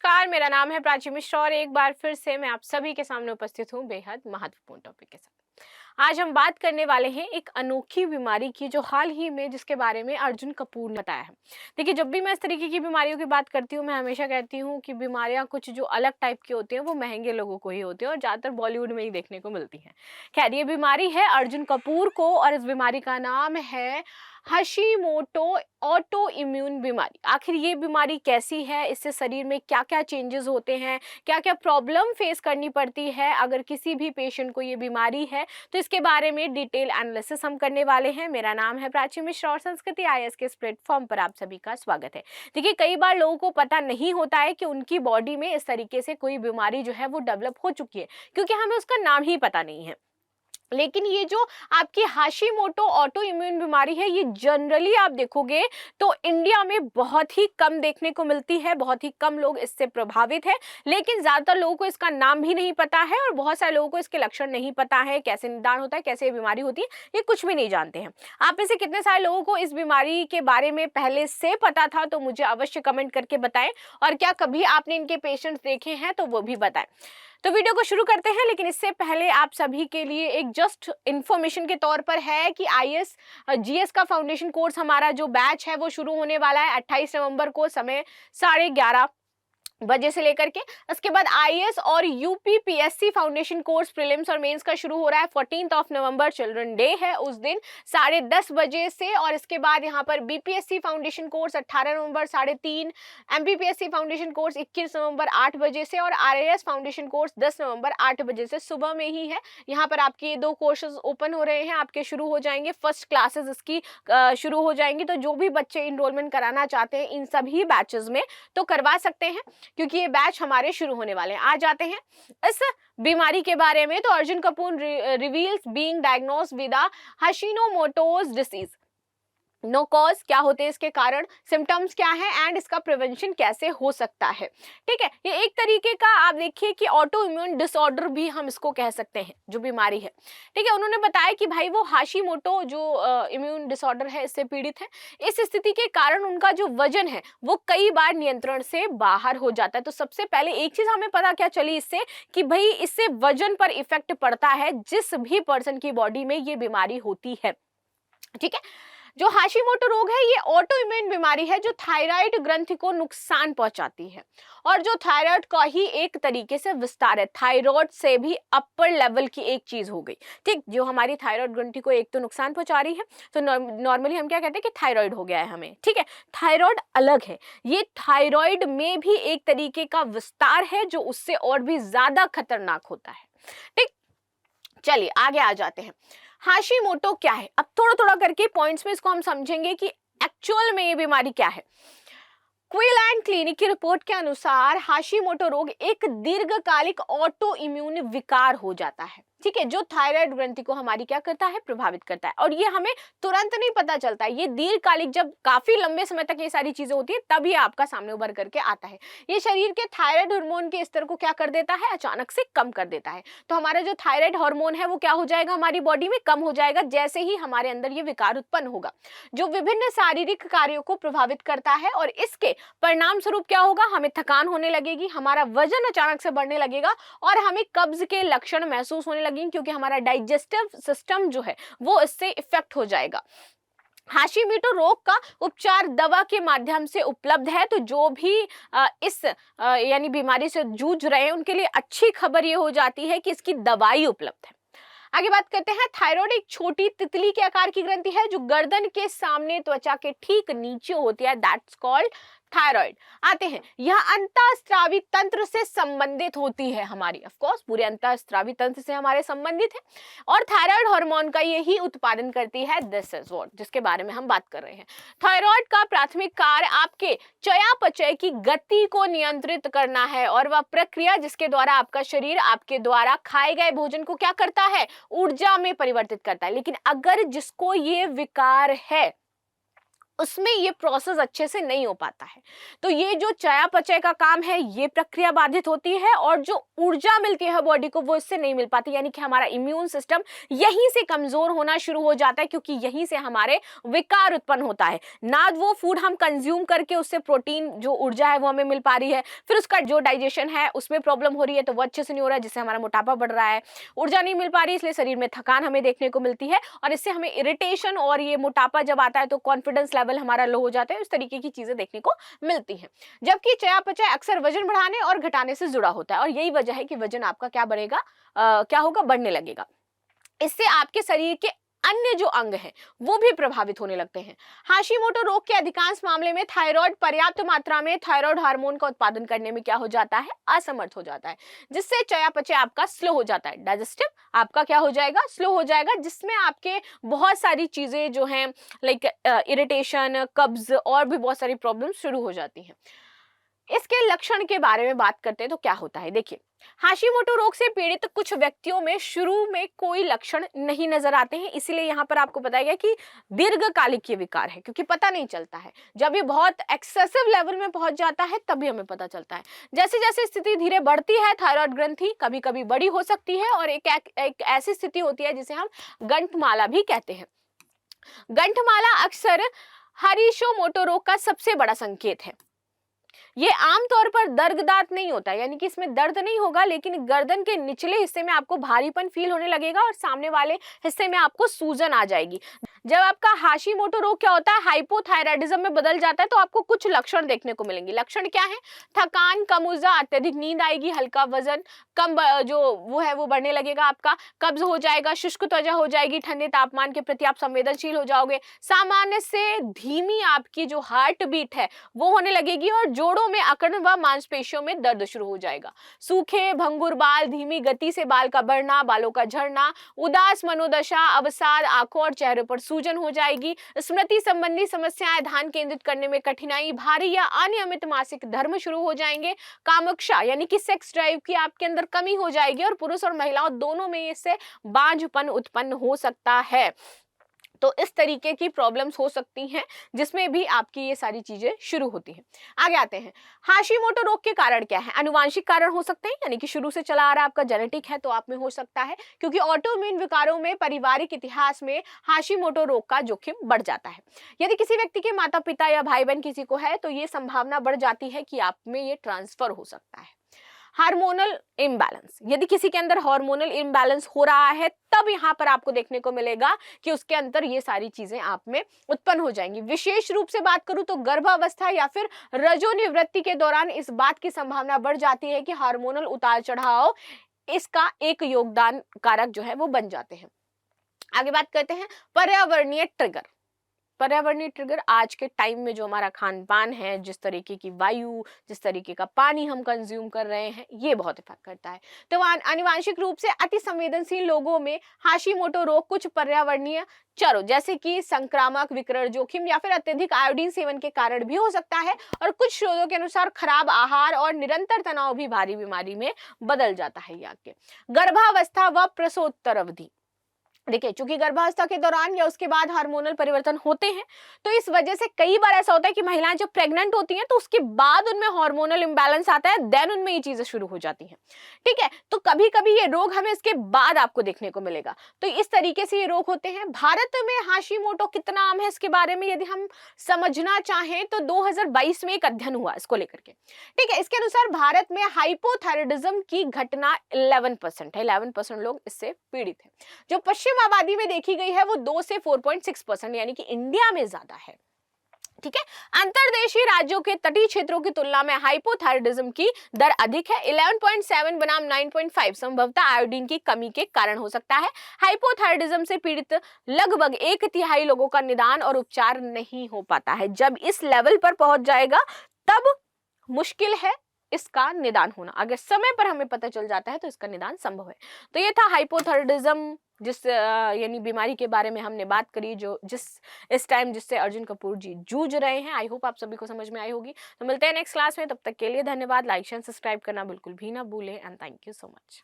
नमस्कार, मेरा नाम है प्राची मिश्रा और एक बार फिर से मैं आप सभी के सामने उपस्थित हूँ बेहद महत्वपूर्ण टॉपिक के साथ। आज हम बात करने वाले हैं एक अनोखी बीमारी की जो हाल ही में जिसके बारे में अर्जुन कपूर ने बताया है। देखिए, जब भी मैं इस तरीके की बीमारियों की बात करती हूँ मैं हमेशा कहती हूँ कि बीमारियाँ कुछ जो अलग टाइप की होती हैं वो महंगे लोगों को ही होती हैं और ज़्यादातर बॉलीवुड में ही देखने को मिलती हैं। खैर, ये बीमारी है अर्जुन कपूर को और इस बीमारी का नाम है हशीमोटो ऑटो इम्यून बीमारी। आखिर ये बीमारी कैसी है, इससे शरीर में क्या क्या चेंजेस होते हैं, क्या क्या प्रॉब्लम फेस करनी पड़ती है अगर किसी भी पेशेंट को ये बीमारी है, तो इसके बारे में डिटेल एनालिसिस हम करने वाले हैं। मेरा नाम है प्राची मिश्रा और संस्कृति आईएएस के इस प्लेटफॉर्म पर आप सभी का स्वागत है। देखिए, कई बार लोगों को पता नहीं होता है कि उनकी बॉडी में इस तरीके से कोई बीमारी जो है वो डेवलप हो चुकी है, क्योंकि हमें उसका नाम ही पता नहीं है। लेकिन ये जो आपकी हाशीमोटो ऑटो इम्यून बीमारी है, ये जनरली आप देखोगे तो इंडिया में बहुत ही कम देखने को मिलती है, बहुत ही कम लोग इससे प्रभावित है। लेकिन ज्यादातर लोगों को इसका नाम भी नहीं पता है और बहुत सारे लोगों को इसके लक्षण नहीं पता है, कैसे निदान होता है, कैसे ये बीमारी होती है, ये कुछ भी नहीं जानते हैं। आप में से कितने सारे लोगों को इस बीमारी के बारे में पहले से पता था, तो मुझे अवश्य कमेंट करके बताएं। और क्या कभी आपने इनके पेशेंट्स देखे हैं तो वो भी बताएं। तो वीडियो को शुरू करते हैं, लेकिन इससे पहले आप सभी के लिए एक जस्ट इन्फॉर्मेशन के तौर पर है कि आईएएस जीएस का फाउंडेशन कोर्स हमारा जो बैच है वो शुरू होने वाला है 28 नवंबर को, समय 11:30 बजे से लेकर के। उसके बाद आईएएस और यूपीपीएससी फाउंडेशन कोर्स प्रीलिम्स और मेंस का शुरू हो रहा है 14 नवंबर, चिल्ड्रन डे है उस दिन 10:30 बजे से। और इसके बाद यहाँ पर बीपीएससी फाउंडेशन कोर्स 18 नवंबर 3:30, एमपीपीएससी फाउंडेशन कोर्स 21 नवंबर 8 बजे से और आरएएस फाउंडेशन कोर्स 10 नवंबर 8 बजे से सुबह में ही है। यहाँ पर आपके 2 कोर्सेज ओपन हो रहे हैं, आपके शुरू हो जाएंगे, फर्स्ट क्लासेस इसकी शुरू हो जाएंगी। तो जो भी बच्चे इनरोलमेंट कराना चाहते हैं इन सभी बैचेस में तो करवा सकते हैं, क्योंकि ये बैच हमारे शुरू होने वाले हैं। आ जाते हैं इस बीमारी के बारे में। तो Arjun Kapoor reveals being diagnosed with Hashimoto's disease. No cause, क्या होते हैं इसके कारण, सिम्टम्स क्या है एंड इसका प्रिवेंशन कैसे हो सकता है। ठीक है, ये एक तरीके का आप देखिए कि ऑटो इम्यून डिसऑर्डर भी हम इसको कह सकते हैं, जो बीमारी है। ठीक है, उन्होंने बताया कि भाई वो हाशीमोटो जो इम्यून डिसऑर्डर है इससे पीड़ित है। इस स्थिति के कारण उनका जो वजन है वो कई बार नियंत्रण से बाहर हो जाता है। तो सबसे पहले एक चीज हमें पता क्या चली इससे कि भाई इससे वजन पर इफेक्ट पड़ता है जिस भी पर्सन की बॉडी में ये बीमारी होती है। ठीक है, जो हाशीमोटो रोग है ये ऑटो इम्यून बीमारी है जो थायराइड ग्रंथि को नुकसान पहुंचाती है और जो थायराइड का ही एक तरीके से विस्तार है, थायराइड से भी अपर लेवल की एक चीज हो गई। ठीक, जो हमारी थायराइड ग्रंथि को एक तो नुकसान पहुंचा रही है, तो नॉर्मली हम क्या कहते हैं कि थायराइड हो गया है हमें। ठीक है, थायराइड अलग है, ये थायराइड में भी एक तरीके का विस्तार है जो उससे और भी ज्यादा खतरनाक होता है। ठीक, चलिए आगे आ जाते हैं। हाशीमोटो क्या है, अब थोड़ा थोड़ा करके पॉइंट्स में इसको हम समझेंगे कि एक्चुअल में ये बीमारी क्या है। क्विलैंड क्लिनिक की रिपोर्ट के अनुसार हाशीमोटो रोग एक दीर्घकालिक ऑटो इम्यून विकार हो जाता है। ठीक है, जो थायराइड ग्रंथि को हमारी क्या करता है, प्रभावित करता है। और ये हमें तुरंत नहीं पता चलता है, ये दीर्घकालिक, जब काफी लंबे समय तक ये सारी चीजें होती है तभी आपका सामने उभर करके आता है। ये शरीर के थायराइड हार्मोन के स्तर को क्या कर देता है, अचानक से कम कर देता है। तो हमारा जो थायराइड हार्मोन है वो क्या हो जाएगा, हमारी बॉडी में कम हो जाएगा जैसे ही हमारे अंदर ये विकार उत्पन्न होगा, जो विभिन्न शारीरिक कार्यों को प्रभावित करता है। और इसके परिणाम स्वरूप क्या होगा, हमें थकान होने लगेगी, हमारा वजन अचानक से बढ़ने लगेगा और हमें कब्ज के लक्षण महसूस होने लगेंगे, क्योंकि हमारा डाइजेस्टिव सिस्टम जो है वो इससे इफेक्ट हो जाएगा। हाशीमोटो रोग का उपचार दवा के माध्यम से उपलब्ध है। तो जो भी इस यानी बीमारी से जूझ रहे हैं उनके लिए अच्छी खबर ये हो जाती है कि इसकी दवाई उपलब्ध है। आगे बात करते हैं। थायराइड एक छोटी तितली के आकार की ग्रंथि है जो गर्दन के सामने त्वचा के ठीक नीचे होती है, दैट्स कॉल्ड थायराइड। आते हैं, यह अंतःस्रावी तंत्र से संबंधित होती है हमारी, ऑफ कोर्स पूरे अंतःस्रावी तंत्र से हमारे संबंधित है और थायराइड हार्मोन का यही उत्पादन करती है, दिस इज व्हाट, जिसके बारे में हम बात कर रहे हैं। थायराइड का प्राथमिक कार्य आपके चयापचय की गति को नियंत्रित करना है और वह प्रक्रिया जिसके द्वारा आपका शरीर आपके द्वारा खाए गए भोजन को क्या करता है, ऊर्जा में परिवर्तित करता है। लेकिन अगर जिसको ये विकार है उसमें ये प्रोसेस अच्छे से नहीं हो पाता है। तो ये जो चयापचय का काम है, ये प्रक्रिया बाधित होती है और जो ऊर्जा मिलती है बॉडी को वो इससे नहीं मिल पाती, यानी कि हमारा इम्यून सिस्टम यहीं से कमजोर होना शुरू हो जाता है, क्योंकि यहीं से हमारे विकार उत्पन्न होता है। ना वो फूड हम कंज्यूम करके उससे प्रोटीन जो ऊर्जा है वो हमें मिल पा रही है, फिर उसका जो डाइजेशन है उसमें प्रॉब्लम हो रही है, तो वो अच्छे से नहीं हो रहा है, जिससे हमारा मोटापा बढ़ रहा है। ऊर्जा नहीं मिल पा रही, इसलिए शरीर में थकान हमें देखने को मिलती है और इससे हमें इरिटेशन, और ये मोटापा जब आता है तो कॉन्फिडेंस लेवल हमारा लो हो जाता है। इस तरीके की चीजें देखने को मिलती हैं। जबकि चयापचय अक्सर वजन बढ़ाने और घटाने से जुड़ा होता है और यही वजह है कि वजन आपका क्या बढ़ेगा, क्या होगा, बढ़ने लगेगा। इससे आपके शरीर के अन्य जो अंग हैं वो भी प्रभावित होने लगते हैं। हाशिमोटो रोग के अधिकांश मामले में थायराइड पर्याप्त मात्रा में थायराइड हार्मोन का उत्पादन करने में क्या हो जाता है, असमर्थ हो जाता है, जिससे चयापचय आपका स्लो हो जाता है, डाइजेस्टिव आपका क्या हो जाएगा, स्लो हो जाएगा, जिसमें आपके बहुत सारी चीजें जो हैं लाइक इरिटेशन, कब्ज और भी बहुत सारी प्रॉब्लम शुरू हो जाती हैं। इसके लक्षण के बारे में बात करते हैं तो क्या होता है, देखिए हाशिमोटो रोग से पीड़ित कुछ व्यक्तियों में शुरू में कोई लक्षण नहीं नजर आते हैं, इसीलिए यहाँ पर आपको बताया गया कि दीर्घकालिक ये विकार है, क्योंकि पता नहीं चलता है। जब ये बहुत एक्सेसिव लेवल में पहुंच जाता है तभी हमें पता चलता है। जैसे जैसे स्थिति धीरे बढ़ती है, थायराइड ग्रंथि कभी कभी बड़ी हो सकती है और एक ऐसी स्थिति होती है जिसे हम गंठमाला भी कहते हैं। गंठमाला अक्सर हाशिमोटो रोग का सबसे बड़ा संकेत है। ये आमतौर पर दर्ददार नहीं होता है, यानी कि इसमें दर्द नहीं होगा, लेकिन गर्दन के निचले हिस्से में आपको भारीपन फील होने लगेगा और सामने वाले हिस्से में आपको सूजन आ जाएगी। जब आपका हाशिमोटो रोग क्या होता है, हाइपोथायराइडिज्म में बदल जाता है, तो आपको कुछ लक्षण देखने को मिलेंगे। लक्षण क्या है, थकान, कम ऊर्जा, अत्यधिक नींद आएगी, हल्का वजन, कम जो वो है वो बढ़ने लगेगा, आपका कब्ज हो जाएगा, शुष्क त्वचा हो जाएगी, ठंडे तापमान के प्रति आप संवेदनशील हो जाओगे, सामान्य से धीमी आपकी जो हार्ट बीट है वो होने लगेगी और जोड़ों में अकड़न व मांसपेशियों में दर्द शुरू हो जाएगा। सूखे भंगुर बाल, धीमी गति से बाल का बढ़ना, बालों का झड़ना, उदास मनोदशा, अवसाद, आंखों और चेहरे पर सूजन हो जाएगी, स्मृति संबंधी समस्याएं, ध्यान केंद्रित करने में कठिनाई, भारी या अनियमित मासिक धर्म शुरू हो जाएंगे, कामुकता यानी कि सेक्स ड्राइव की आपके अंदर कमी हो जाएगी और पुरुष और महिलाओं दोनों में इससे बांझपन उत्पन्न हो सकता है। तो इस तरीके की प्रॉब्लम्स हो सकती हैं जिसमें भी आपकी ये सारी चीजें शुरू होती हैं। आगे आते हैं, हाशिमोटो रोग के कारण क्या है, अनुवांशिक कारण हो सकते हैं, यानी कि शुरू से चला आ रहा है, आपका जेनेटिक है तो आप में हो सकता है, क्योंकि ऑटोइम्यून विकारों में पारिवारिक इतिहास में हाशिमोटो रोग का जोखिम बढ़ जाता है। यदि किसी व्यक्ति के माता पिता या भाई बहन किसी को है तो ये संभावना बढ़ जाती है कि आप में ये ट्रांसफर हो सकता है। हार्मोनल इम्बैलेंस, यदि किसी के अंदर हार्मोनल इम्बैलेंस हो रहा है तब यहाँ पर आपको देखने को मिलेगा कि उसके अंदर ये सारी चीजें आप में उत्पन्न हो जाएंगी। विशेष रूप से बात करूं तो गर्भावस्था या फिर रजोनिवृत्ति के दौरान इस बात की संभावना बढ़ जाती है कि हार्मोनल उतार चढ़ाव इसका एक योगदान कारक जो है वो बन जाते हैं। आगे बात करते हैं पर्यावरणीय ट्रिगर। पर्यावरणीय ट्रिगर आज के टाइम में जो हमारा खान पान है, जिस तरीके की वायु, जिस तरीके का पानी हम कंज्यूम कर रहे हैं, ये बहुत इफेक्ट करता है। तो आनुवांशिक रूप से अति संवेदनशील लोगों में हाशिमोटो रोग कुछ पर्यावरणीय चरों जैसे कि संक्रामक विकिरण जोखिम या फिर अत्यधिक आयोडीन सेवन के कारण भी हो सकता है, और कुछ शोधों के अनुसार खराब आहार और निरंतर तनाव भी भारी बीमारी में बदल जाता है। आगे गर्भावस्था व प्रसवोत्तर अवधि, देखिए चूंकि गर्भावस्था के दौरान या उसके बाद हार्मोनल परिवर्तन होते हैं तो इस वजह से कई बार ऐसा होता है कि महिलाएं जब प्रेग्नेंट होती हैं तो उसके बाद उनमें हार्मोनल इंबैलेंस आता है, देन उनमें ये चीजें शुरू हो जाती हैं। ठीक है, तो कभी कभी ये रोग हमें इसके बाद आपको देखने को मिलेगा। तो इस तरीके से ये रोग होते हैं। भारत में हाशिमोटो कितना आम है इसके बारे में यदि हम समझना चाहें तो 2022 में एक अध्ययन हुआ इसको लेकर के। ठीक है, इसके अनुसार भारत में हाइपोथायराइडिज्म की घटना 11% है, 11% लोग इससे पीड़ित हैं। जो पश्चिम आबादी में देखी गई है वो 2 से 4.6%, यानी कि इंडिया में ज्यादा है। ठीक है, अंतर्देशीय राज्यों के तटीय क्षेत्रों की तुलना में हाइपोथायराइडिज्म की दर अधिक है, 11.7 बनाम 9.5 संभवतः आयोडीन की कमी के कारण हो सकता है। हाइपोथायराइडिज्म से पीड़ित लगभग 1/3 लोगों का निदान और उपचार नहीं हो पाता है। जब इस लेवल पर पहुंच जाएगा तब मुश्किल है इसका निदान होना। अगर समय पर हमें पता चल जाता है तो इसका निदान संभव है। तो ये था हाइपोथायराइडिज्म जिस यानी बीमारी के बारे में हमने बात करी, जो इस टाइम जिससे अर्जुन कपूर जी जूझ रहे हैं। आई होप आप सभी को समझ में आई होगी। तो मिलते हैं नेक्स्ट क्लास में, तब तक के लिए धन्यवाद। लाइक शेयर सब्सक्राइब करना बिल्कुल भी ना भूलें and thank you so much.